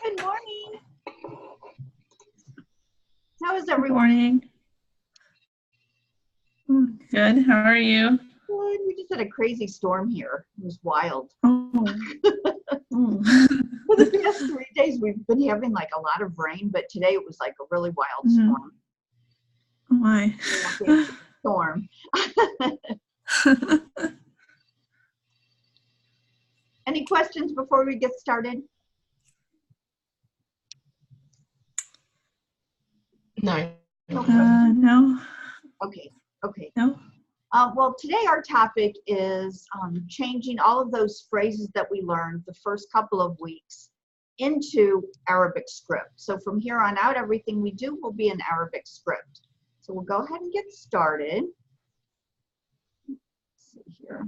Good morning. How is Good everyone? morning. Good. How are you? Good. We just had a crazy storm here. It was wild. Oh. For the past 3 days, we've been having like a lot of rain, but today it was like a really wild storm. Oh my. Storm. Any questions before we get started? No. No. Okay. No. Well, today our topic is changing all of those phrases that we learned the first couple of weeks into Arabic script. So from here on out, everything we do will be in Arabic script. So we'll go ahead and get started. Let's see here.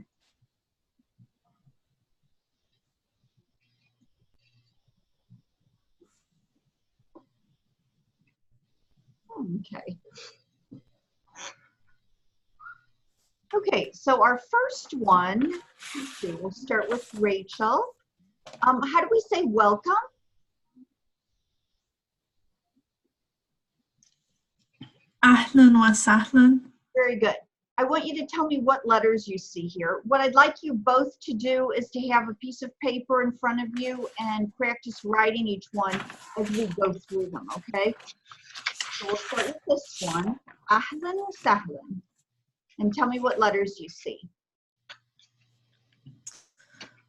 Okay, so our first one, let's see, we'll start with Rachel. How do we say welcome? Ahlan wa sahlan. Very good. I want you to tell me what letters you see here. What I'd like you both to do is to have a piece of paper in front of you and practice writing each one as we go through them, okay? So we'll start with this one, Ahlan wa sahlan. And tell me what letters you see.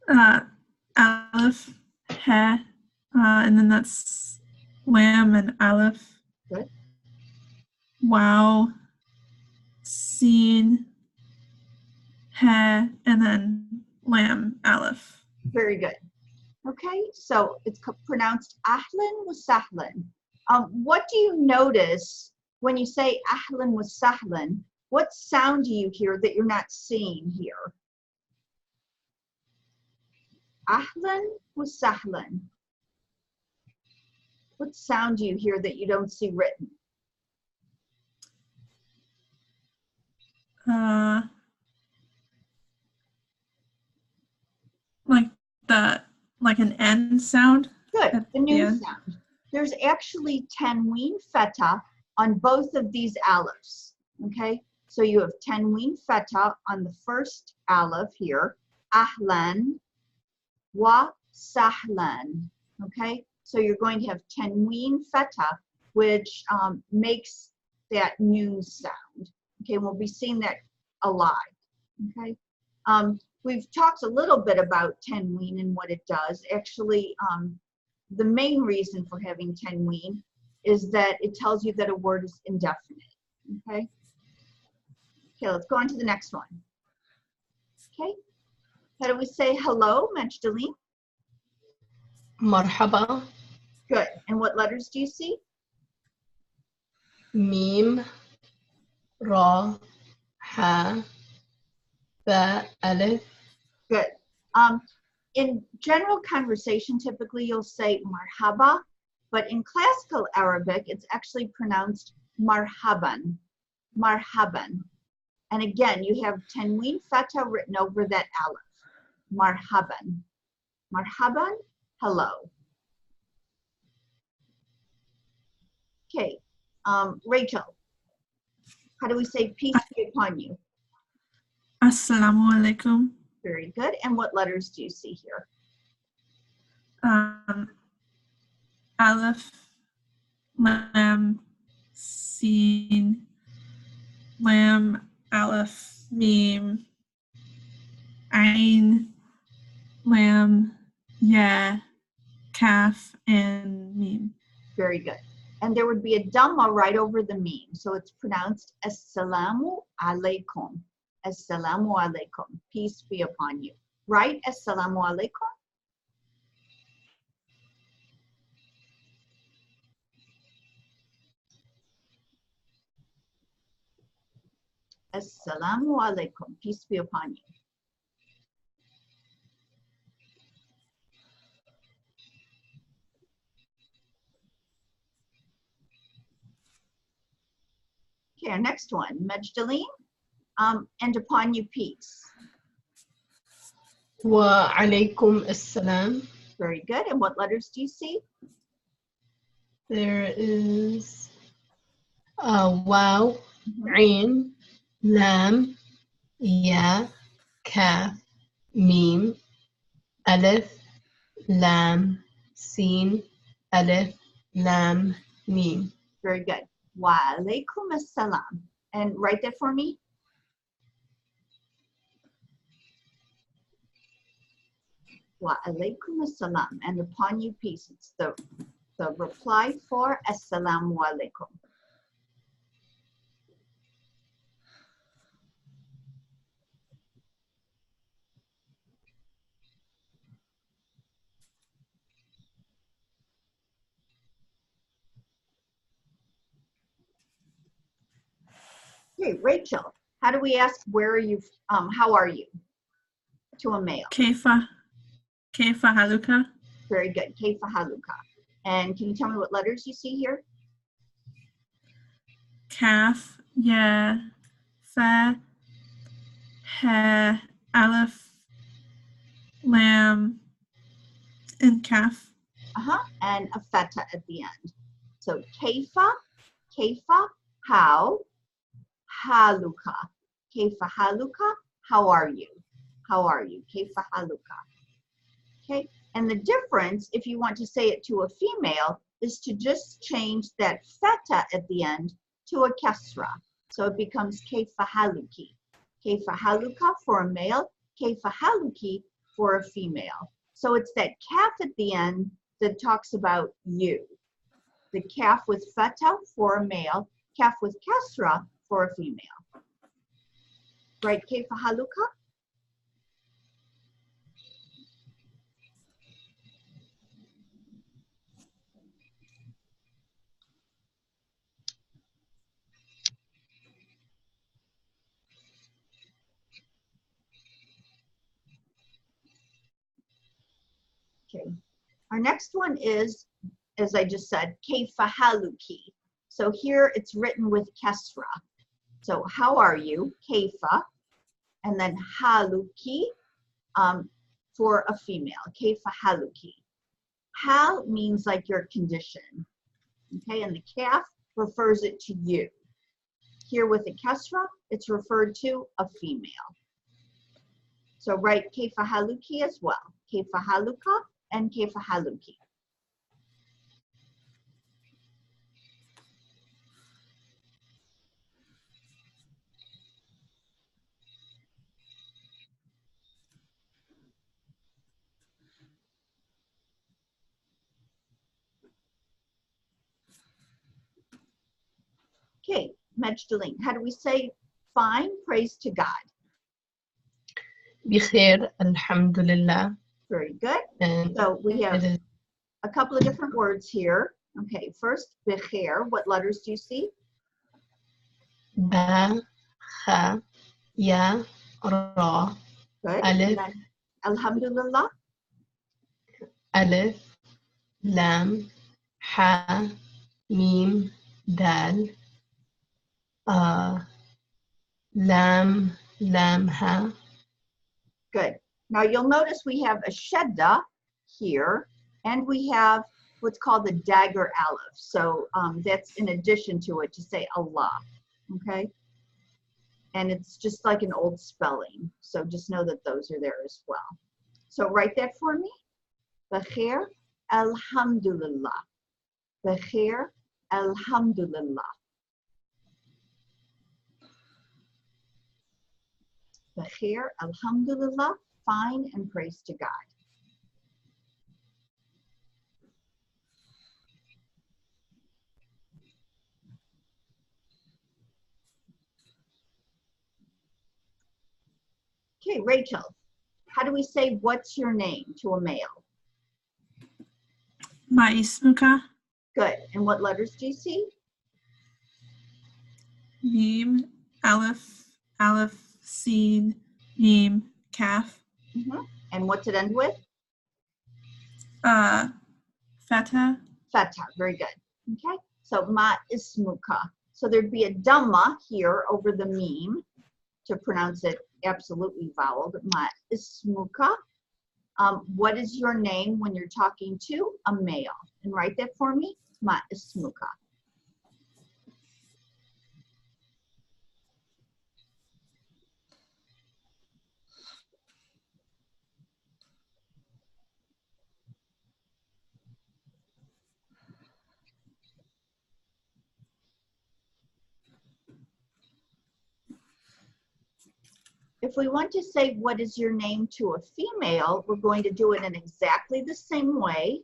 Aleph, ha, and then that's lam and aleph. Good. Wow, sin, ha, and then lam, aleph. Very good. Okay, so it's pronounced ahlan wa sahlan. What do you notice when you say ahlan wa sahlan? What sound do you hear that you're not seeing here? Ahlan wa sahlan. What sound do you hear that you don't see written? Like that, like an N sound. Good, the new sound. There's actually tanween feta on both of these aleph, okay? So you have tanween feta on the first aleph here, ahlan wa sahlan, okay? So you're going to have tanween feta, which makes that new sound, okay? We'll be seeing that a lot, okay? We've talked a little bit about tanween and what it does. Actually, the main reason for having tanween is that it tells you that a word is indefinite, okay? Okay, let's go on to the next one. Okay, how do we say hello, Majdaleen? Marhaba. Good, and what letters do you see? Mim, Ra, Ha, Ba, Alif. Good. In general conversation, typically you'll say marhaba, but in classical Arabic, it's actually pronounced marhaban, marhaban. And again, you have tanween fata written over that aleph, marhaban. Marhaban, hello. Okay, Rachel, how do we say peace be upon you? Assalamu alaikum. Very good. And what letters do you see here? Aleph, lam, sin, lam, aleph, mim, ain, lam, ya, kaf, and mim. Very good. And there would be a dhamma right over the mim. So it's pronounced Assalamu alaikum. Assalamu alaikum. Peace be upon you. Right? Assalamu alaikum. Assalamu alaikum. Peace be upon you. Okay, our next one, Majdaleen, and upon you peace. Wa alaykum assalam. Very good. And what letters do you see? There is wow, Mhm. عين, lam, ya, kaf, mim, alif, lam, sin, alif, lam, mim. Very good. Wa alaikum assalam. And write that for me. Wa alaikum assalam. And upon you peace. It's the reply for assalamu alaikum. Okay, Rachel, how do we ask where are you, how are you? To a male. Keifa haluka. Very good. Keifa haluka. And can you tell me what letters you see here? Kaf, ya, fa, ha, aleph, lam, and kaf. And a feta at the end. So keifa, how, haluka. Keifa haluka, how are you? How are you? Keifa haluka. Okay, and the difference, if you want to say it to a female, is to just change that feta at the end to a kasra. So it becomes keifa haluki. Keifa haluka for a male, keifa haluki for a female. So it's that kaf at the end that talks about you. The kaf with feta for a male, kaf with kasra for a female. Right, keifa haluka? Okay. Our next one is, as I just said, keifa haluki. So here it's written with kesra. So how are you? Keifa. And then haluki for a female. Keifa haluki. Hal means like your condition. Okay, and the kaf refers it to you. Here with the kesra, it's referred to a female. So write keifa haluki as well. Keifa haluka and keifa haluki. Okay, Majdaleen, how do we say fine? Praise to God. بخير, alhamdulillah. Very good. And So we have it is a couple of different words here. Okay, first, bikhair. What letters do you see? ba, kha, ya, ra, Good. alif, And then, alhamdulillah. alif, lam, ha, mim, dal, lam, lam, ha. Good. Now you'll notice we have a shadda here, and we have what's called the dagger aleph. So that's in addition to it to say Allah. Okay. And it's just like an old spelling. So just know that those are there as well. So write that for me. Bakhair, alhamdulillah. Bakhair, alhamdulillah. Bakhair, alhamdulillah, fine and praise to God. Okay, Rachel, how do we say what's your name to a male? Ma ismuka. Good. And what letters do you see? Mim, aleph, sin, mim, kaf. And what's it end with? Feta. Feta. Very good. Okay. So ma ismuka. So there'd be a dhamma here over the meme to pronounce it absolutely voweled. Ma ismuka. What is your name when you're talking to a male? And write that for me. Ma ismuka. If we want to say, what is your name to a female, we're going to do it in exactly the same way.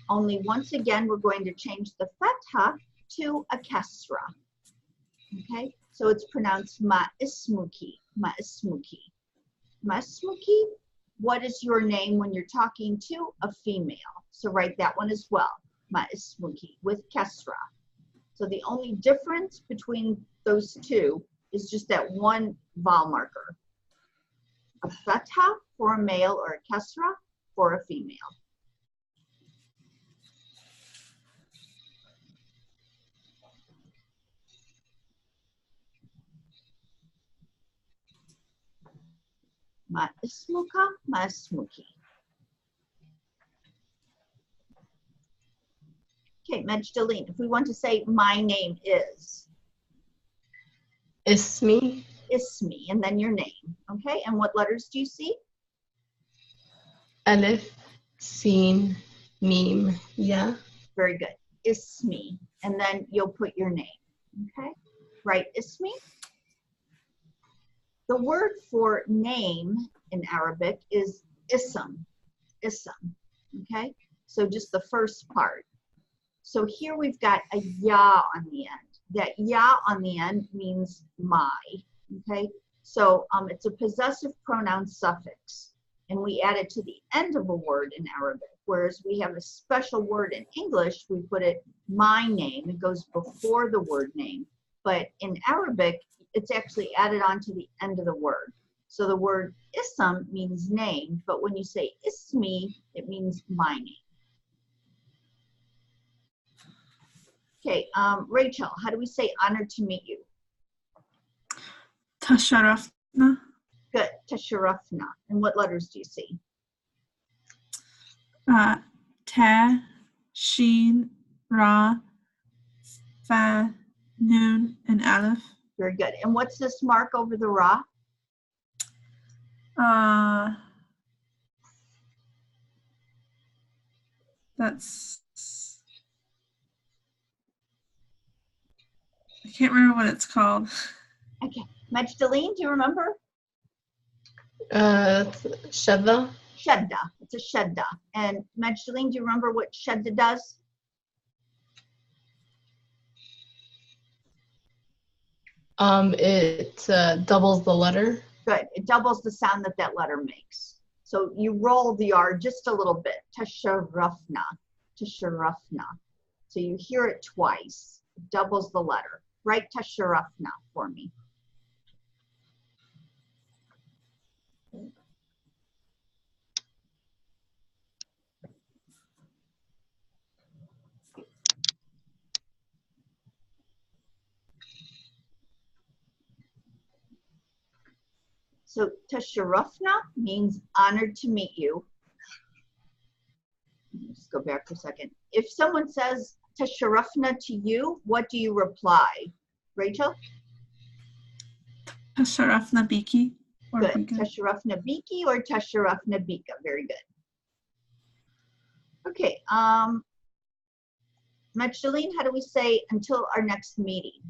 Only once again, we're going to change the fatha to a kasra. Okay, so it's pronounced ma ismuki, ma ismuki. Ma ismuki, what is your name when you're talking to a female? So write that one as well, ma ismuki, with kasra. So the only difference between those two is just that one vowel marker. A fatha for a male or a kasra for a female. Ma ismuka, ma ismuki. Okay, Majdaleen, if we want to say my name is. اسمي Ismi, and then your name, okay? And what letters do you see? ألف سين ميم يا. Very good. Ismi, and then you'll put your name, okay? Right, Ismi? The word for name in Arabic is ism, okay? So just the first part. So here we've got a ya on the end. That ya on the end means my, okay? So it's a possessive pronoun suffix, and we add it to the end of a word in Arabic, whereas we have a special word in English, we put it my name, it goes before the word name, but in Arabic, it's actually added on to the end of the word. So the word ism means name, but when you say ismi, it means my name. Okay, Rachel, how do we say honored to meet you? تشرفنا. Good, tasharafna. And what letters do you see? Ta, Shin, Ra, Fa, Nun, and Aleph. Very good. And what's this mark over the ra? That's, I can't remember what it's called. Okay, Majdaleen, do you remember? شذا. Shadda, it's a shadda. And Majdaleen, do you remember what shadda does? It doubles the letter. Good, it doubles the sound that that letter makes. So you roll the R just a little bit. Tasharafna, tasharafna. So you hear it twice, it doubles the letter. Write tasharafna for me. So tasharafna means honored to meet you. Let's go back for a second. If someone says tasharafna to you, what do you reply? Rachel? Tasharafna Biki. Or Good. Bika. Tasharafna biki or tasharafna bika. Very good. Okay. Majdaleen, how do we say until our next meeting?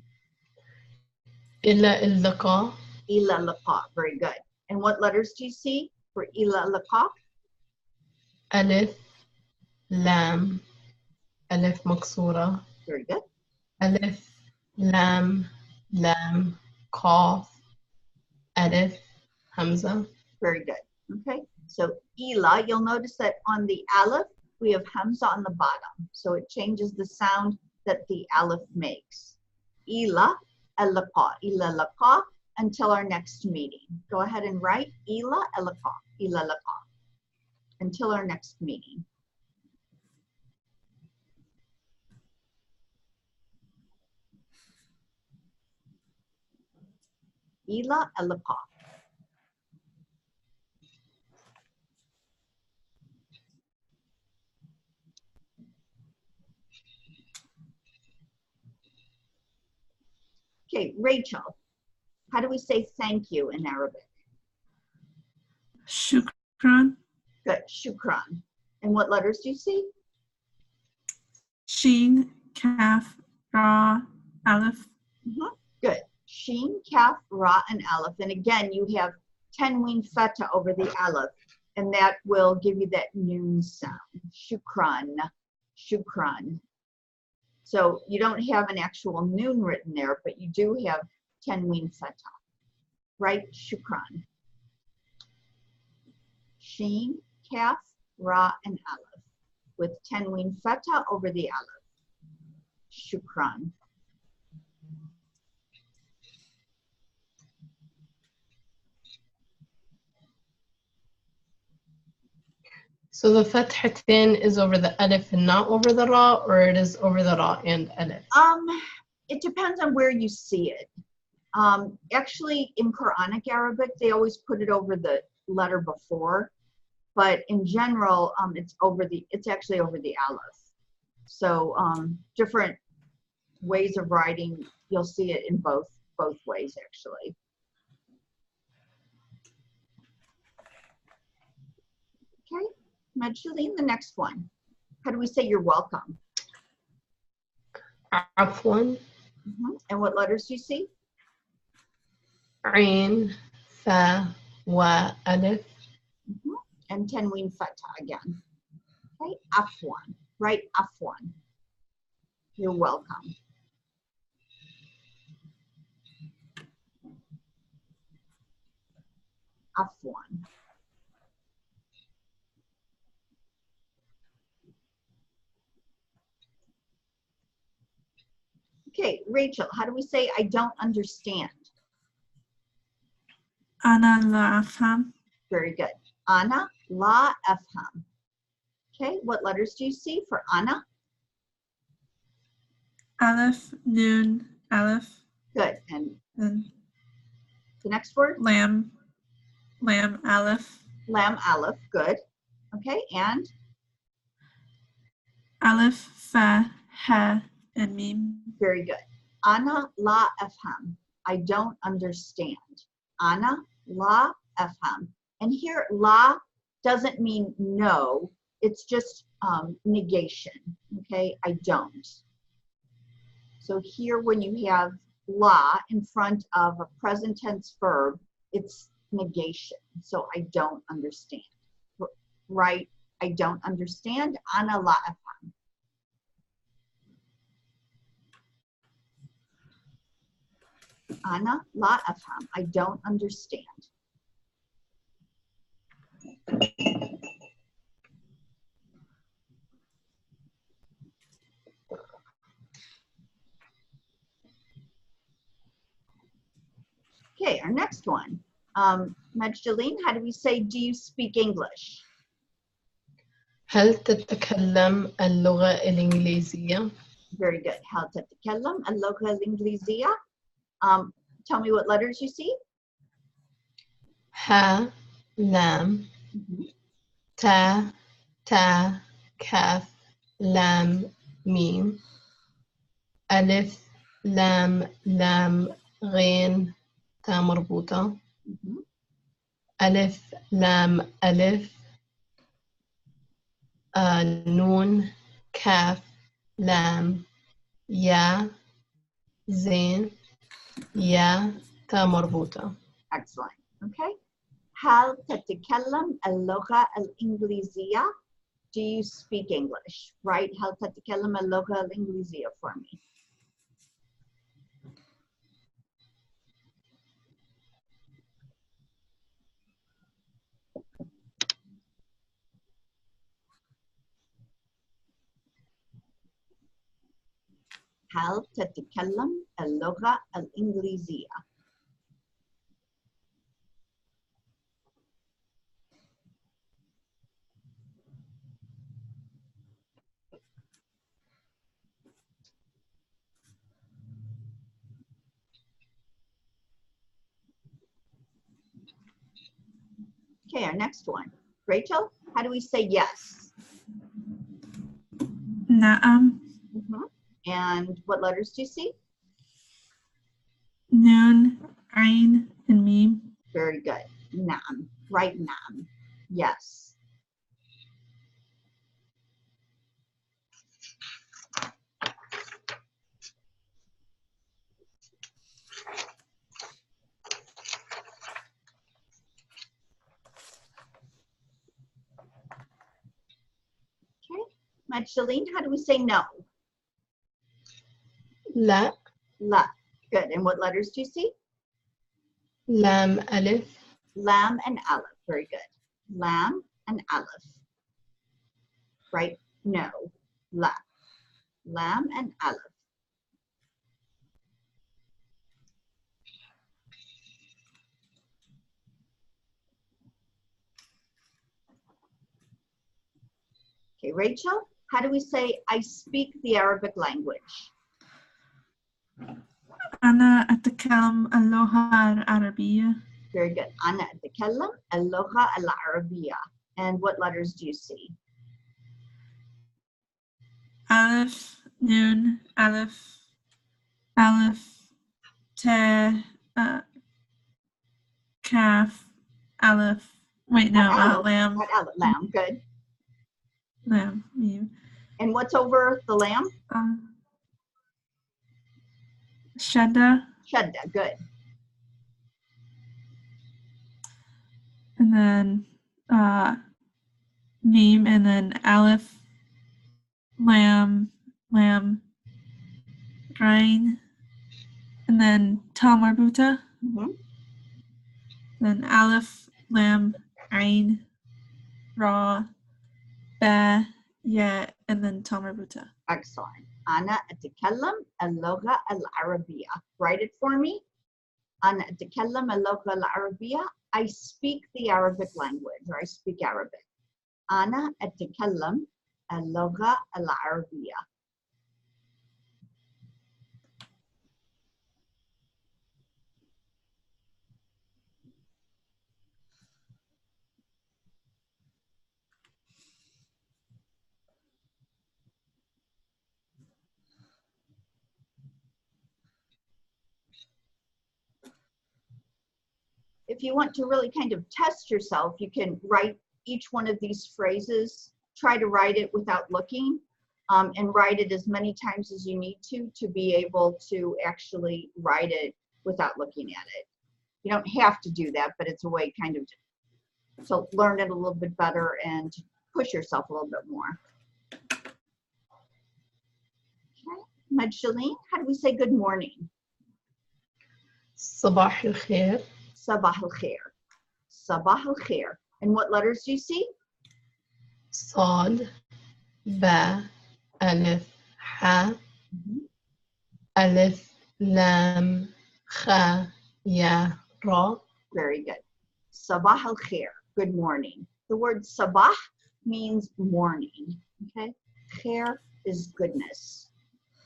إلى اللقاء. Ila laqa. Very good. And what letters do you see for ila laqa? ألف لام ألف مكسورة. Very good. ألف لام لام قاف ألف همزة. Very good. Okay. So ila, you'll notice that on the aleph, we have hamza on the bottom. So it changes the sound that the aleph makes. Ila al-laqa, ila laqa, until our next meeting. Go ahead and write ila al-laqa, ila laqa, until our next meeting. Ila al-laqa. Okay, Rachel, how do we say thank you in Arabic? Shukran. Good, shukran. And what letters do you see? Sheen, Kaf, Ra, Aleph. Good. Sheen, Kaf, Ra, and Aleph. And again, you have tanween feta over the Aleph, and that will give you that noon sound. Shukran, shukran. So you don't have an actual noon written there, but you do have tanween feta, right? Shukran. Sheen, Kaf, Ra, and Aleph with tanween feta over the Aleph. Shukran. So the fathatin is over the alif and not over the ra, or it is over the ra and alif? It depends on where you see it. Actually, in Quranic Arabic, they always put it over the letter before, but in general, it's actually over the Aleph. So different ways of writing, you'll see it in both ways, actually. Okay, Majdaleen, the next one. How do we say you're welcome? Afwan, And what letters do you see? Ain, Fa, Wa, Alif. And tanween fatha again. Okay, afwan, right? Afwan. You're welcome. Afwan. Okay, Rachel, how do we say I don't understand? Ana la afham. Very good. Ana la afham. Okay, what letters do you see for Ana? Aleph, Noon, Aleph. Good. And And the next word? Lam, Aleph. Lam Aleph. Good. Okay, and? Aleph, Fa, Ha, and Mim. Very good. Ana la afham. I don't understand. Ana la afham. And here, la doesn't mean no. It's just negation. Okay, I don't. So here, when you have la in front of a present tense verb, it's negation. So I don't understand. Right? I don't understand. Ana la afham. Ana la afham. I don't understand. Okay, our next one. Majdaleen, how do we say, do you speak English? هل تتكلم اللغة الإنجليزية؟ Very good. هل تتكلم اللغة الإنجليزية? Tell me what letters you see. ها، لام، تا، كاف، لام، ميم. ألف، لام، غين، تا مربوطة. ألف، لام، ألف. نون، كاف، لام، يا، زين، يا، تا مربوطة. Excellent. Okay. هل تتكلم اللغة الإنجليزية? Do you speak English? Right? هل تتكلم اللغة الإنجليزية for me? هل تتكلم اللغة الإنجليزية؟ Okay, our next one. Rachel, how do we say yes? Na'am, And what letters do you see? Noon, Ain, and Meme. Very good. Naam. Right, naam. Yes. Okay. Majdaleen, how do we say no? لا. La. Good. And what letters do you see? لام ألف. Lam and aleph. Very good. Lam and aleph. Right? No. La. Lam and aleph. Okay, Rachel, how do we say I speak the Arabic language? أنا أتكلم اللغة العربية. Very good. أنا أتكلم اللغة العربية. And what letters do you see? Aleph, Noon, Aleph, Aleph, Te, Kaf, Aleph. Wait, no, Lam. Not aleph. Lam. Good. Lam, Meme. And what's over the lam? Shadda, Shadda. Good. and then Meme, and then Aleph, Lam, Lam, Rain, and then Ta Marbuta, then Aleph, Lam, Ain, Ra, Ba, Ya, and then Ta Marbuta. Excellent. أنا أتكلم اللغة العربية. Write it for me. أنا أتكلم اللغة العربية. I speak the Arabic language, or I speak Arabic. أنا أتكلم اللغة العربية. If you want to really kind of test yourself, you can write each one of these phrases, try to write it without looking, and write it as many times as you need to be able to actually write it without looking at it. You don't have to do that, but it's a way kind of to learn it a little bit better and push yourself a little bit more. Okay. Majdaleen, how do we say good morning? صباح الخير. Sabah al-khair. Sabah al-khair. And what letters do you see? صاد با ألف ح ألف لام خا يا را. Very good. Sabah al-khair. Good morning. The word sabah means morning. Okay. Khair is goodness.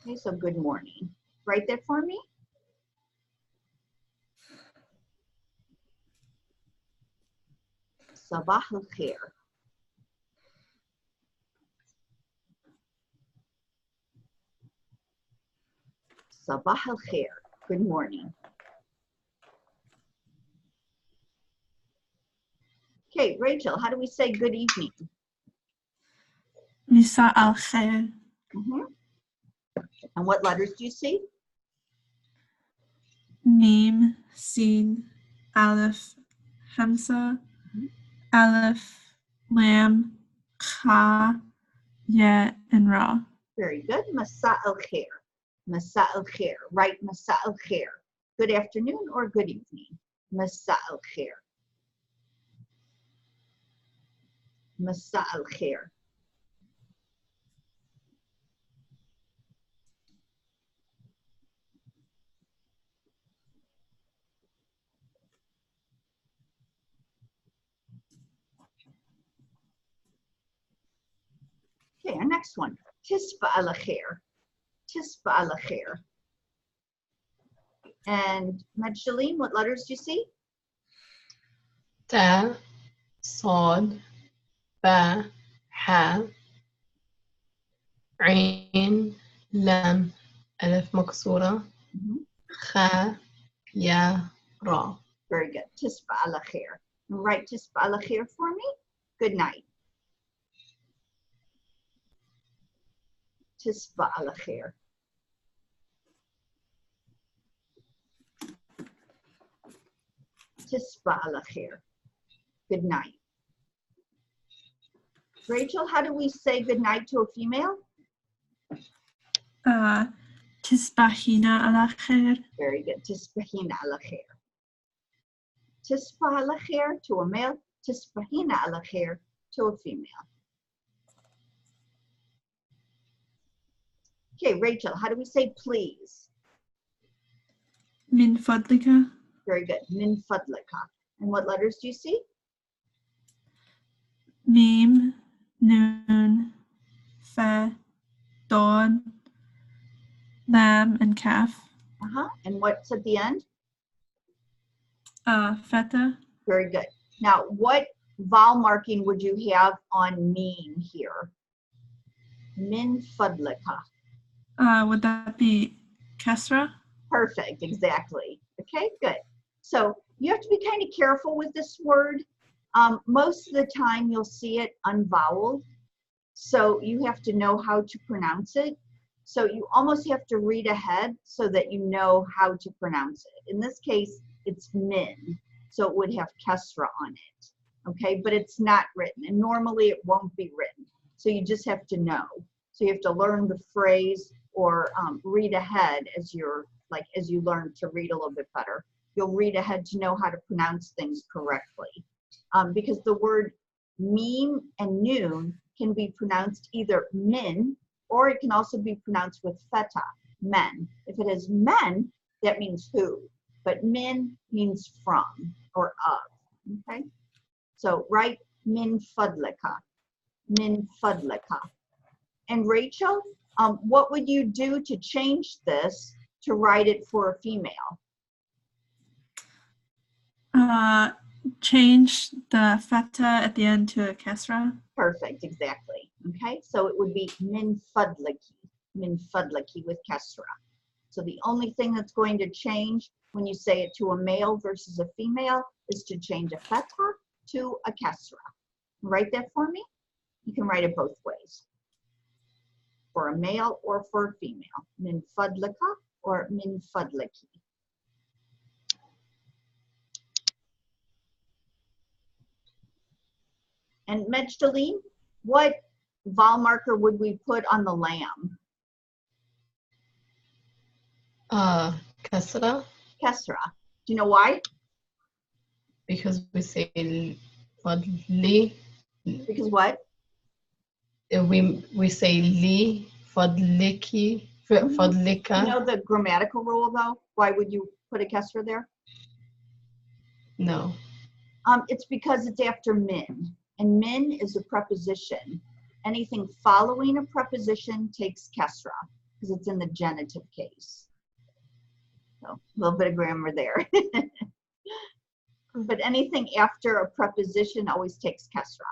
Okay, so good morning. Write that for me. Sabah al-khair. Sabah al-khair. Good morning. Okay, Rachel, how do we say good evening? Misa al-Khair. And what letters do you see? Meme, Sin, Aleph, Hamza, Aleph, Lam, Kha, Ya, and Ra. Very good. Masa al-khair. Masa al-khair. Write Masa al-khair. Good afternoon or good evening. Masa al-khair. Masa al-khair. Okay, our next one. Tisba al-khair. Tisba al-khair. And Majdaleen, what letters do you see? تا صاد با ح عين لام ألف مكسورة خا Ya, Ra. Very good. Tisba ala khair. Write tisba ala khair for me. Good night. Tisba ala khair. Tisba ala khair. Good night. Rachel, how do we say good night to a female? Tisbahina ala khair. Very good. Tisbahina ala khair. Tisbah ala khair to a male. Tisbahina ala khair to a female. Okay, Rachel, how do we say please? Min fadlika. Very good. Min fadlika. And what letters do you see? Mim, Noon, Fa, Dawn, Lam, and Kaf. And what's at the end? Feta. Very good. Now, what vowel marking would you have on meen here? Min fadlika. Would that be Kesra? Perfect, exactly. Okay, good. So you have to be kind of careful with this word. Most of the time you'll see it unvoweled. So you have to know how to pronounce it. So you almost have to read ahead so that you know how to pronounce it. In this case, it's min, so it would have kesra on it. Okay, but it's not written, and normally it won't be written. So you just have to know. So you have to learn the phrase or read ahead as as you learn to read a little bit better. You'll read ahead to know how to pronounce things correctly. Because the word meme and noon can be pronounced either min, or it can also be pronounced with feta, men. If it has men, that means who, but min means from or of, okay? So write min fadlika, min fadlika. And Rachel, what would you do to change this to write it for a female? Change the feta at the end to a kesra. Perfect, exactly. Okay, so it would be min fadlaki with kesra. So the only thing that's going to change when you say it to a male versus a female is to change a feta to a kesra. Write that for me. You can write it both ways. For a male or for a female. Min fadlaka or min fadlaki. And Majdaleen, what vowel marker would we put on the lamb? Kasra. Kesra. Do you know why? Because we say fadli. Because what? We say li, fadliki, fadlika. You know the grammatical rule though? Why would you put a kesra there? No. It's because it's after min. And min is a preposition. Anything following a preposition takes kesra because it's in the genitive case. So a little bit of grammar there. But anything after a preposition always takes kesra.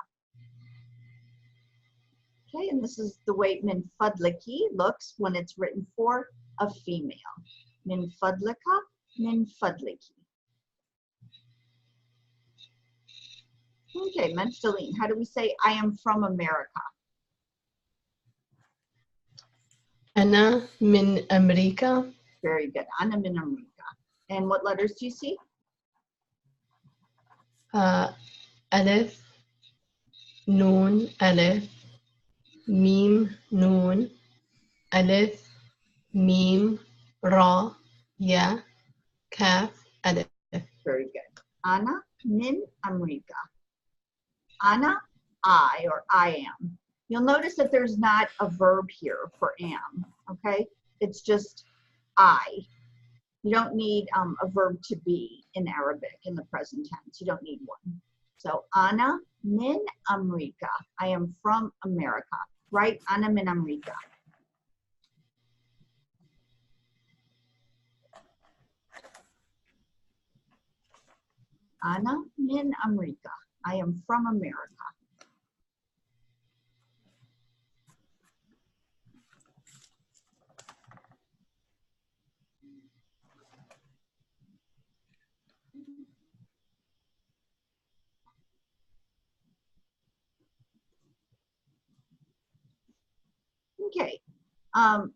Okay, and this is the way min fadliki looks when it's written for a female. Min fadlika, min fadliki. Okay, Majdaleen, how do we say I am from America? Ana min America. Very good. Ana min America. And what letters do you see? Alif, Noon, Alif, Mim, Noon, Alif, Mim, Ra, Ya, Kaf, Alif. Very good. Ana min America. Ana, I, or I am. You'll notice that there's not a verb here for am, okay? It's just I. You don't need a verb to be in Arabic in the present tense. You don't need one. So, Ana min America. I am from America. Right? Ana min America. Ana min America. I am from America. Okay.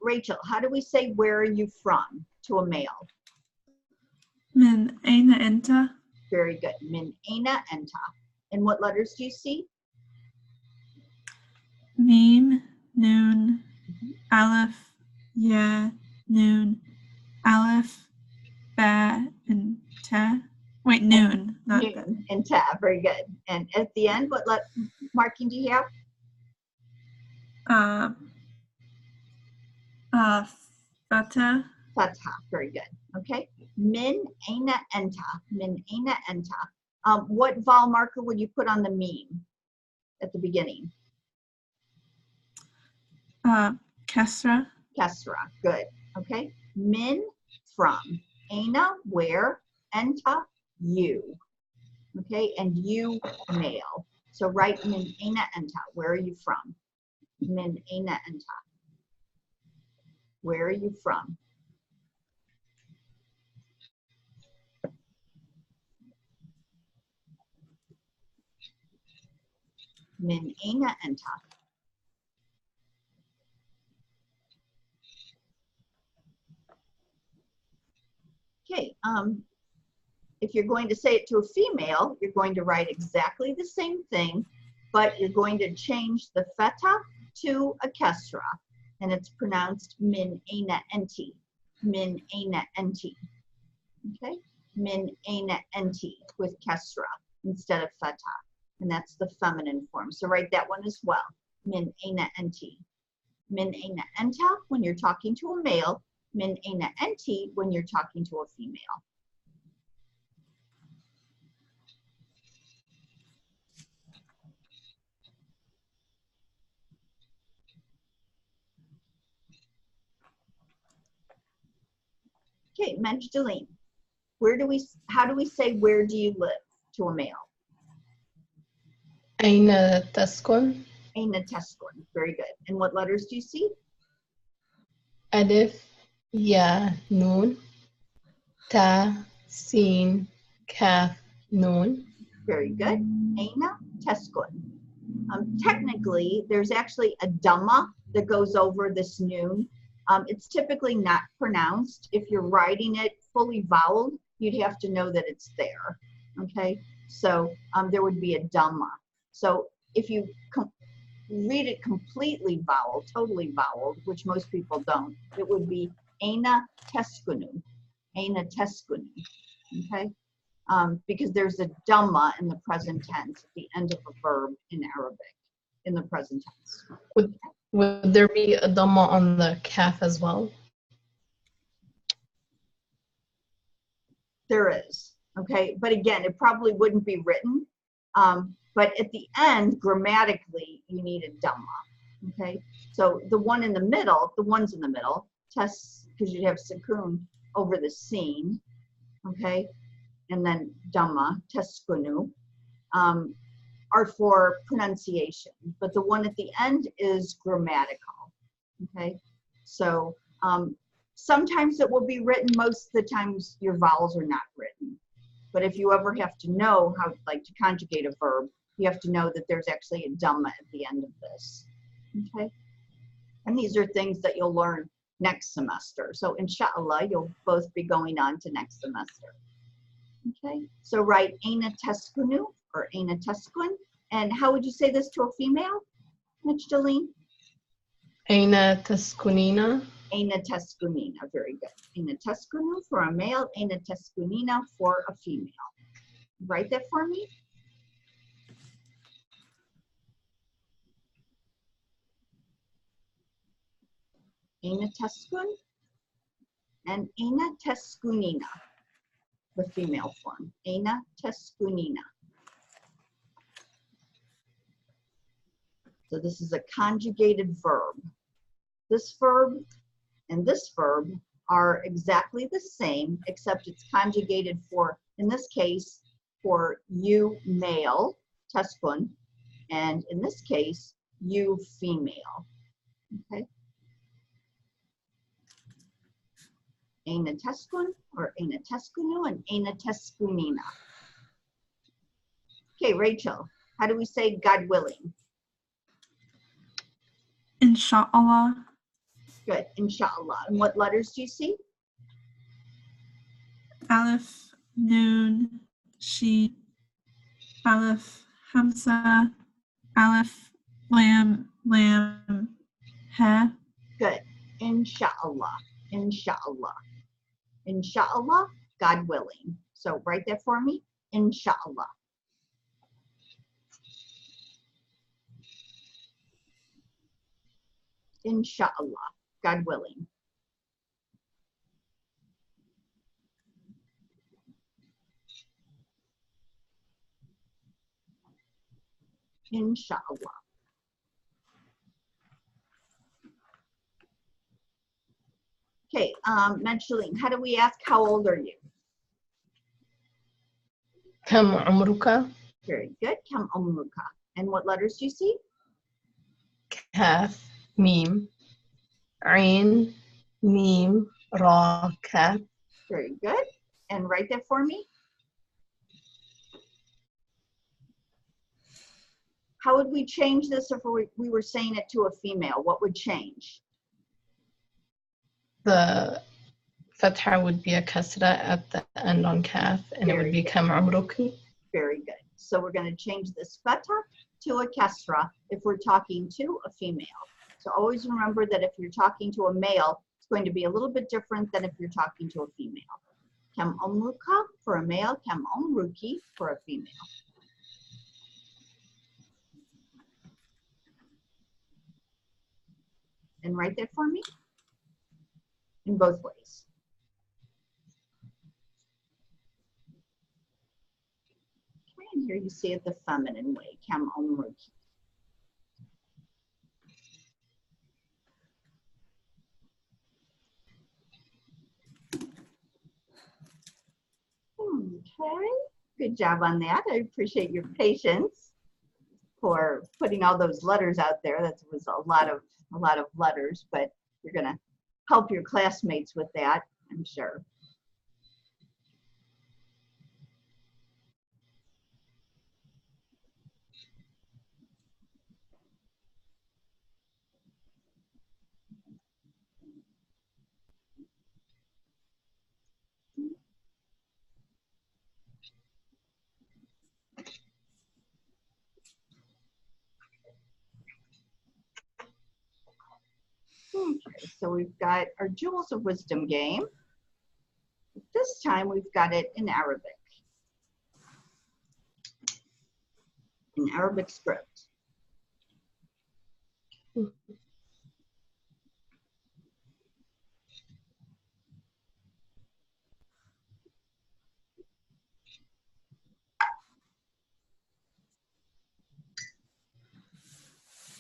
Rachel, how do we say where are you from to a male? من أين أنت? Very good. Min aina enta. And what letters do you see? ميم نون ألف يا نون ألف باء and ta. Wait, noon, not that. Noon and ta. Very good. And at the end, what marking do you have? Fata. Fatha. Very good. Okay. Min aina enta. Min aina enta. What vowel marker would you put on the meme at the beginning? Kesra. Kesra. Good. Okay. Min, from. Aina, where. Enta, you. Okay. And you, male. So write min aina enta. Where are you from? Min aina enta. Where are you from? Min aina enta. Okay, if you're going to say it to a female, you're going to write exactly the same thing, but you're going to change the feta to a kesra, and it's pronounced min aina enti, min aina enti, okay? Min aina enti with kesra instead of feta, and that's the feminine form. So write that one as well, min aina enti. Min aina enta when you're talking to a male, min aina enti when you're talking to a female. Okay, Majdaleen, how do we say where do you live to a male? أين تسكن؟ Aina teskun, very good. And what letters do you see? ألف يا نون تا سين كاف نون. Very good. Aina teskun. Technically, there's actually a dhamma that goes over this noon. It's typically not pronounced. If you're writing it fully voweled, you'd have to know that it's there. Okay, so there would be a dhamma. So if you read it completely voweled, totally voweled, which most people don't, it would be aina teskunu, aina teskunu, okay? Because there's a dhamma in the present tense at the end of a verb in Arabic, in the present tense. Would there be a dhamma on the calf as well? There is, okay? But again, it probably wouldn't be written. But at the end, grammatically, you need a dhamma, okay? So the one in the middle, the ones in the middle, test, because you'd have sakun over the scene, okay? And then dhamma, teskunu, are for pronunciation. But the one at the end is grammatical, okay? So sometimes it will be written, most of the times your vowels are not written. But if you ever have to know how like to conjugate a verb, you have to know that there's actually a dhamma at the end of this, okay? And these are things that you'll learn next semester. So inshallah, you'll both be going on to next semester, okay? So write aina teskunu or aina teskun. And how would you say this to a female, Majdaleen? أين تسكنين؟ Aina teskunina, very good. Aina teskunu for a male, aina teskunina for a female. Write that for me. Aina teskun and aina teskunina, the female form. Aina teskunina. So this is a conjugated verb. This verb and this verb are exactly the same, except it's conjugated for, in this case, for you male, teskun, and in this case, you female, okay? Aina teskun or aina teskunu and aina teskunina. Okay, Rachel, how do we say God willing? Inshallah. Good, inshallah. And what letters do you see? Aleph, Noon, Sheen, Aleph, Hamza, Aleph, Lam, Ha. Good, inshallah, inshallah. Inshallah, God willing. So write that for me, inshallah. Inshallah, God willing. Inshallah. Okay, Mencheline, how do we ask how old are you? كم عمرك؟ Very good. Kam umruka. And what letters do you see? كاف ميم عين ميم را كاف. Very good. And write that for me. How would we change this if we were saying it to a female? What would change? The فتحة would be a kasra at the end on kaf, and it would be كم عمرك. Very good. So we're going to change this feta to a kesra if we're talking to a female. So always remember that if you're talking to a male, it's going to be a little bit different than if you're talking to a female. Kam umruka for a male, kam umruki for a female. And write that for me in both ways. Okay, and here you see it the feminine way, kam umruki. Okay, good job on that. I appreciate your patience for putting all those letters out there. That was a lot of letters, but you're gonna help your classmates with that, I'm sure. Okay, so we've got our Jewels of Wisdom game. This time we've got it in Arabic. In Arabic script.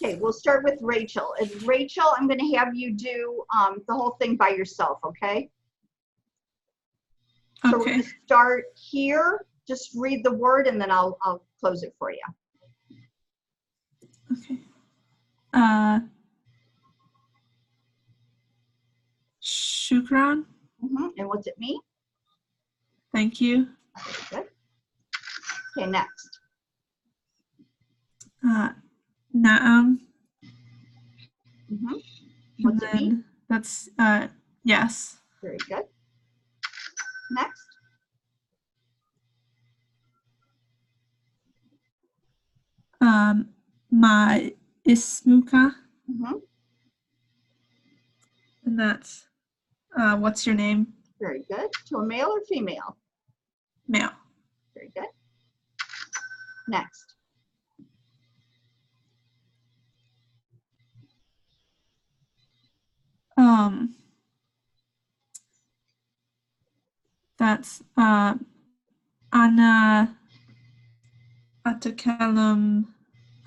Okay, we'll start with Rachel. And Rachel, I'm going to have you do the whole thing by yourself, okay? So we're going to start here. Just read the word, and then I'll close it for you. Okay. Shukran. And what's it mean? Thank you. Good. Okay, next. Na'am. What's it mean? That's yes. Very good. Next. Ma ismuka. And that's what's your name? Very good. To a male or female? Male. Very good. Next. That's Ana Atakalam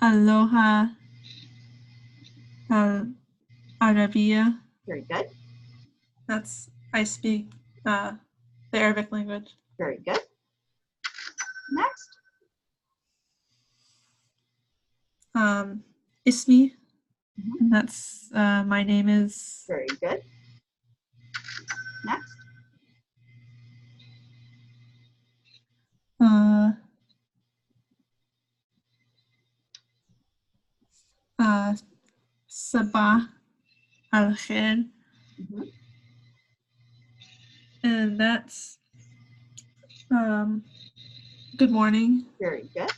Aloha Al Arabia. Very good. That's I speak the Arabic language. Very good. Next. Ismi. And that's my name is. Very good. Next. Sabah al-khair. Mhm. And that's good morning. Very good.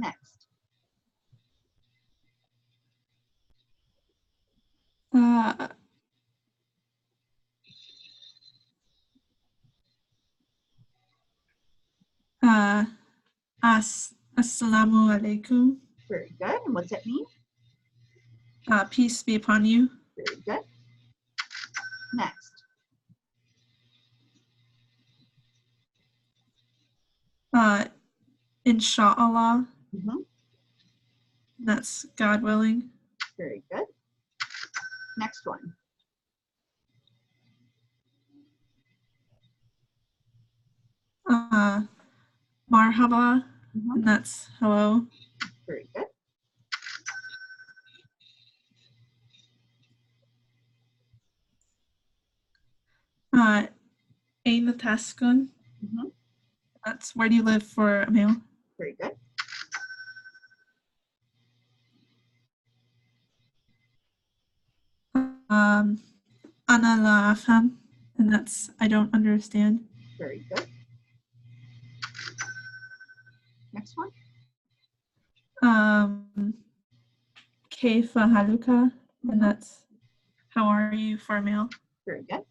Next. Assalamu alaikum. Very good. And what's that mean? Peace be upon you. Very good. Next. Inshallah. Mhm. That's God willing. Very good. Next one. Marhaba. Mhm. And that's hello. Very good. Ain taskun. Mhm. That's where do you live for a male? Very good. Ana la afham. And that's I don't understand. Very good. Next one. Kaifa haluka. And that's how are you for a male? Very good.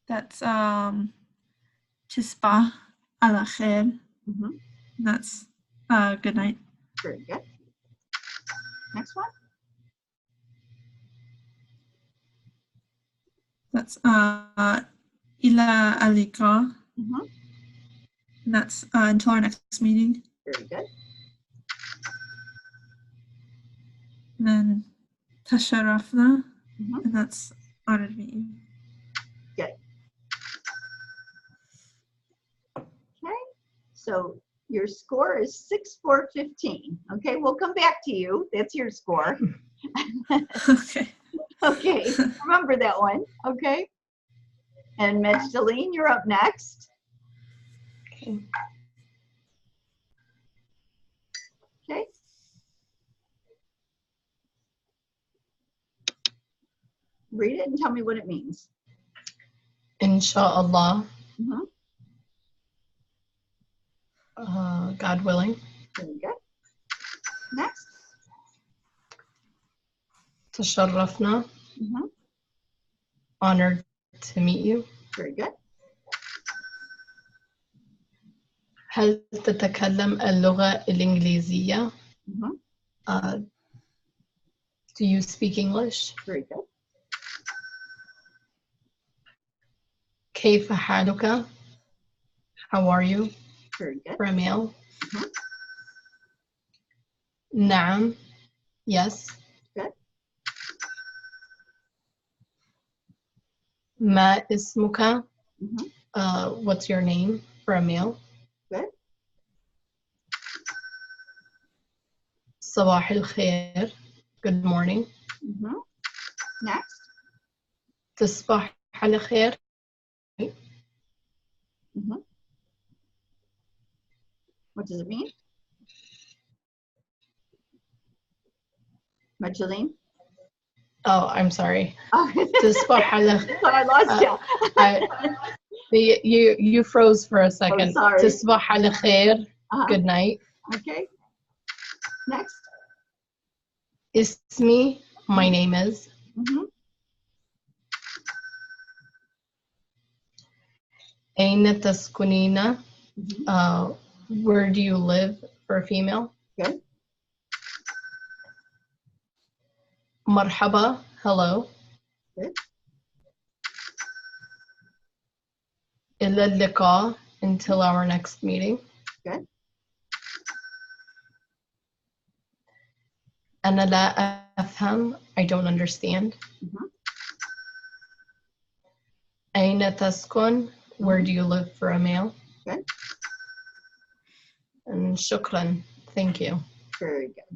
That's Tisbah ala khair. Mhm. That's good night. Very good. Next one. That's ila alika. Mhm. And that's until our next meeting. Very good. And then tasharafna. Mhm. And that's honored to meet you. Good. Okay. So your score is 6,415. Okay, we'll come back to you. That's your score. Okay. Okay, remember that one. Okay. And Magdalene, you're up next. Okay. Okay. Read it and tell me what it means. Inshallah, Mhm. God willing. Very good. Next. Tasharrafna, Mhm. honored to meet you. Very good. هل تتكلم اللغة الإنجليزية? Mhm. Do you speak English? Very good. كيف حالك? How are you? Very good. For a male. Mhm. نعم. Yes. Good. ما اسمك? Mhm. What's your name? For a male. Good. صباح الخير. Good morning. Mhm. Next. تصبح على خير. Mhm. What does it mean? Magdalene? Oh, I'm sorry. Oh, تصبح على I lost you. You froze for a second. sorry. تصبح على خير. Good night. Okay. Next. اسمي. My name is. Mhm. أين تسكنين? Mhm. Where do you live? For a female. Good. مرحبا. Hello. Good. إلى اللقاء. Until our next meeting. Good. أنا لا أفهم. I don't understand. Mhm. أين تسكن? Where do you live? For a male. Good. And shukran. Thank you. Very good.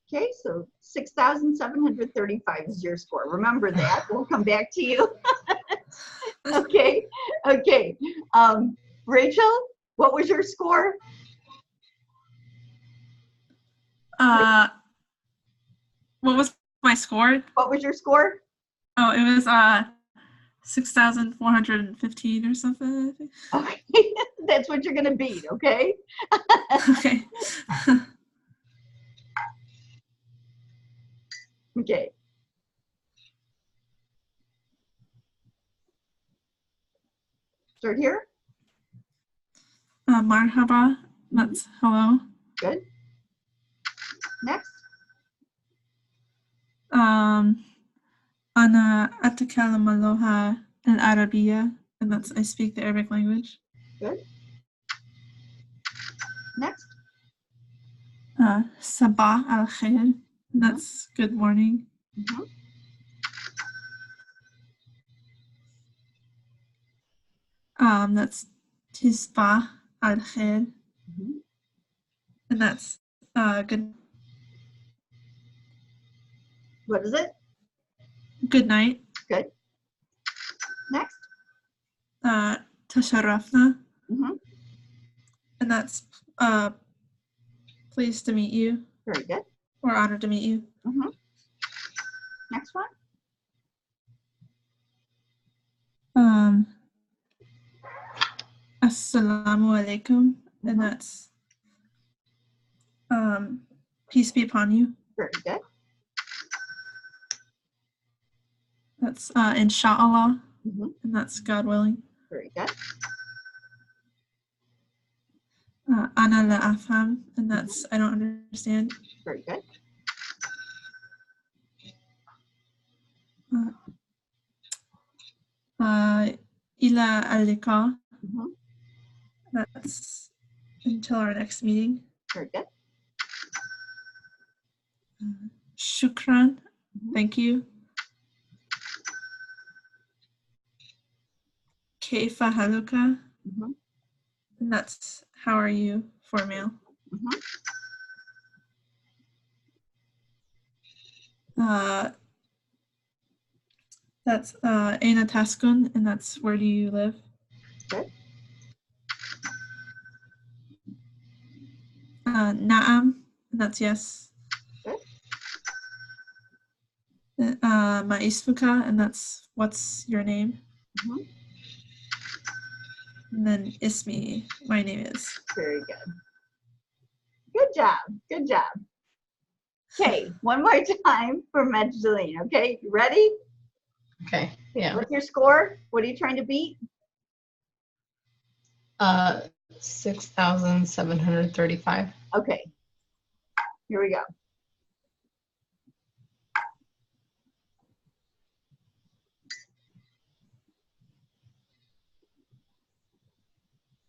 Okay, so 6,735 is your score. Remember that. We'll come back to you. Okay, okay. Rachel, what was your score? What was my score? What was your score? Oh, it was 6,415 or something, I think. Okay, that's what you're gonna beat, okay? Okay. Okay. Start here. Marhaba, that's hello. Good. Next. أنا أتكلم اللغة العربية, and that's I speak the Arabic language. Good. Next. صباح الخير, and that's good morning. That's تصبح الخير, and that's good. What is it? Good night. Good. Next. تشرفنا, Mm-hmm. and that's pleased to meet you, Very good. or honored to meet you. Mm-hmm. Next one. Assalamu alaikum, and that's peace be upon you. Very good. That's inshallah, Mm-hmm. and that's God willing. Very good. Ana la afham, and that's I don't understand. Very good. Ila al-liqa, Mm-hmm. that's until our next meeting. Very good. Shukran, thank you. Kaifa haluka, Mm-hmm. and that's how are you for male. Mm-hmm. That's Aina Taskun, and that's where do you live? Good. Naam, and that's yes. Good. Ma isfuka, and that's what's your name? Mm-hmm. And then ismi, my name is. Very good. Good job. Good job. Okay, one more time for Magdalene. Okay, you ready? Okay, yeah. What's your score? What are you trying to beat? 6,735. Okay, here we go.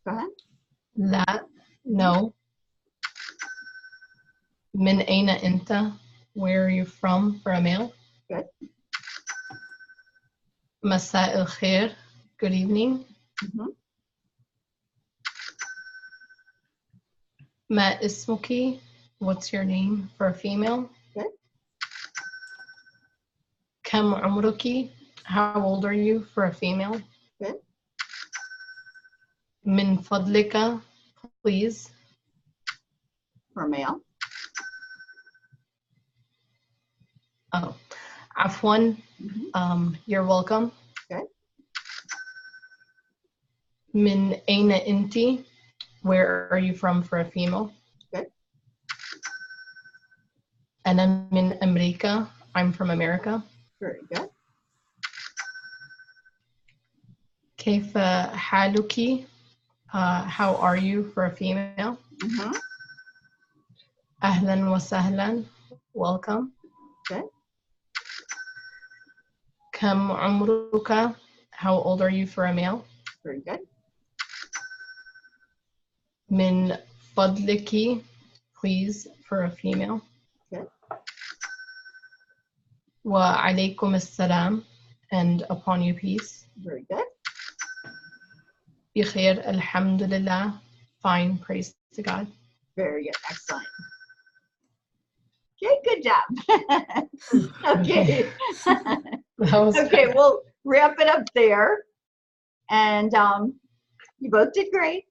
Go ahead. لا, no. من أين أنت? Where are you from for a male? Good. مساء الخير. Good evening. Mm-hmm. ما اسمك? What's your name for a female? Good. كم عمرك? How old are you for a female? Good. من فضلك, please. For a male. Oh, عفوا. Mm-hmm. You're welcome. Good. من أين أنت? Where are you from for a female? Good. أنا من أمريكا. I'm from America. Very good. كيف حالك? How are you for a female? Mm-hmm. أهلا وسهلا. Welcome. Good. كم عمرك? How old are you for a male? Very good. من فضلك, please, for a female. Good. وعليكم السلام, and upon you peace. Very good. بخير, الحمد لله, fine, praise to God. Very good. Excellent. Okay, good job. Okay. That was Okay, we'll wrap it up there. And you both did great.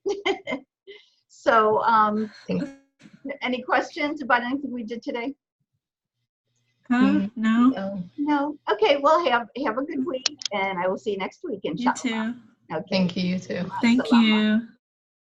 So any questions about anything we did today? Huh? No. No. No? Okay, well, have a good week, and I will see you next week, You inshallah. too. Okay. Thank you, you too. Thank Assalamu you.